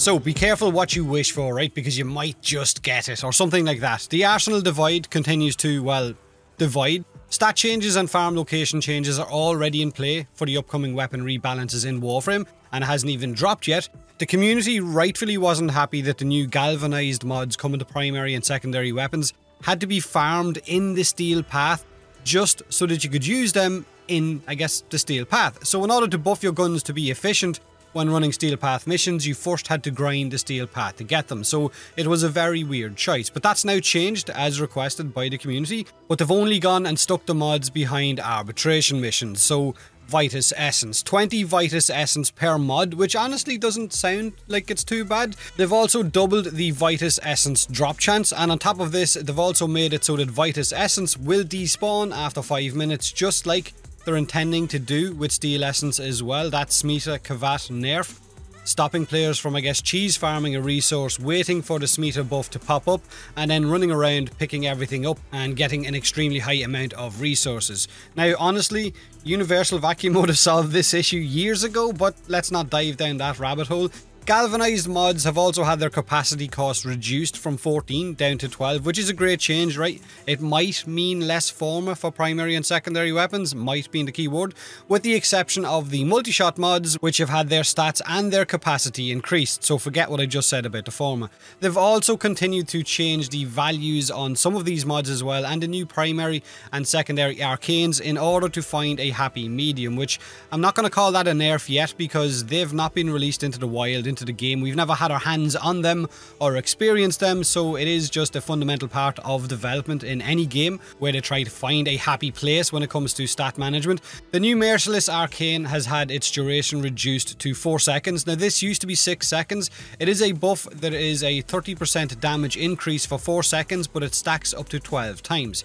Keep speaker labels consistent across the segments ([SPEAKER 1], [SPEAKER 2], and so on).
[SPEAKER 1] So be careful what you wish for, right? Because you might just get it, or something like that. The Arsenal divide continues to, well, divide. Stat changes and farm location changes are already in play for the upcoming weapon rebalances in Warframe, and it hasn't even dropped yet. The community rightfully wasn't happy that the new galvanized mods coming to primary and secondary weapons had to be farmed in the steel path, just so that you could use them in, I guess, the steel path. So in order to buff your guns to be efficient when running steel path missions, you first had to grind the steel path to get them. So it was a very weird choice, but that's now changed as requested by the community. But they've only gone and stuck the mods behind arbitration missions. So Vitus Essence, 20 Vitus Essence per mod, which honestly doesn't sound like it's too bad. They've also doubled the Vitus Essence drop chance, and on top of this, they've also made it so that Vitus Essence will despawn after 5 minutes, just like they're intending to do with Steel Essence as well. That Smita Kavat nerf, stopping players from, I guess, cheese farming a resource, waiting for the Smita buff to pop up, and then running around picking everything up and getting an extremely high amount of resources. Now, honestly, Universal Vacuum would have solved this issue years ago, but let's not dive down that rabbit hole. Galvanized mods have also had their capacity cost reduced from 14 down to 12, which is a great change, right? It might mean less forma for primary and secondary weapons, might be the key word, with the exception of the multi-shot mods, which have had their stats and their capacity increased, so forget what I just said about the forma. They've also continued to change the values on some of these mods as well, and the new primary and secondary arcanes in order to find a happy medium, which I'm not going to call that a nerf yet because they've not been released into the wild, into the game. We've never had our hands on them or experienced them, so it is just a fundamental part of development in any game where they try to find a happy place when it comes to stat management. The new Merciless Arcane has had its duration reduced to 4 seconds. Now this used to be 6 seconds. It is a buff that is a 30% damage increase for 4 seconds, but it stacks up to 12 times.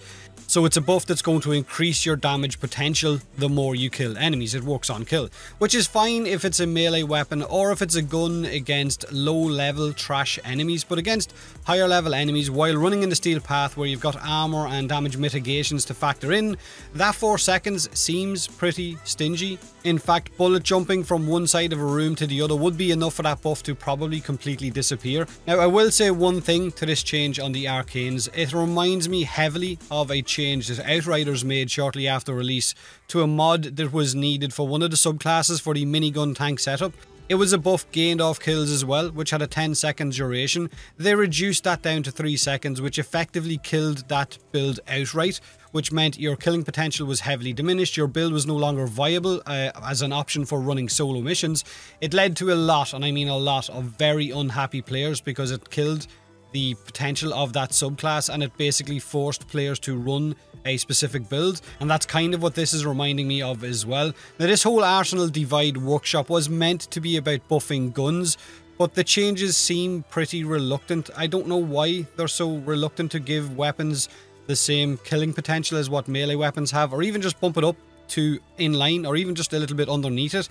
[SPEAKER 1] So it's a buff that's going to increase your damage potential the more you kill enemies. It works on kill, which is fine if it's a melee weapon or if it's a gun against low level trash enemies, but against higher level enemies while running in the steel path where you've got armor and damage mitigations to factor in, that 4 seconds seems pretty stingy. In fact, bullet jumping from one side of a room to the other would be enough for that buff to probably completely disappear. Now I will say one thing to this change on the Arcanes. It reminds me heavily of a change that Outriders made shortly after release to a mod that was needed for one of the subclasses for the minigun tank setup. It was a buff gained off kills as well, which had a 10-second duration. They reduced that down to 3 seconds, which effectively killed that build outright, which meant your killing potential was heavily diminished. Your build was no longer viable as an option for running solo missions. It led to a lot, and I mean a lot, of very unhappy players because it killed the potential of that subclass, and it basically forced players to run a specific build, and that's kind of what this is reminding me of as well. Now this whole Arsenal Divide workshop was meant to be about buffing guns, but the changes seem pretty reluctant. I don't know why they're so reluctant to give weapons the same killing potential as what melee weapons have, or even just bump it up to inline, or even just a little bit underneath it.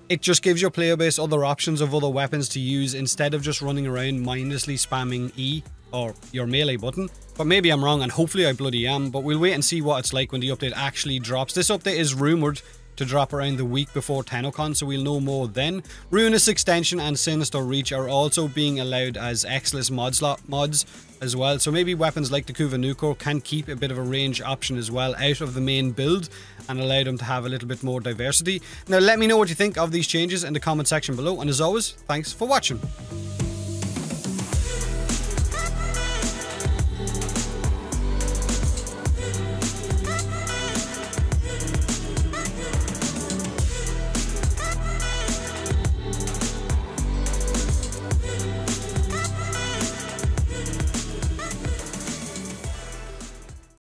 [SPEAKER 1] It just gives your player base other options of other weapons to use instead of just running around mindlessly spamming E or your melee button. But maybe I'm wrong, and hopefully I bloody am, but we'll wait and see what it's like when the update actually drops. This update is rumoured to drop around the week before TennoCon, so we'll know more then. Ruinous Extension and Sinister Reach are also being allowed as X-less mods as well, so maybe weapons like the Kuva Nukor can keep a bit of a range option as well out of the main build and allow them to have a little bit more diversity. Now let me know what you think of these changes in the comment section below, and as always, thanks for watching.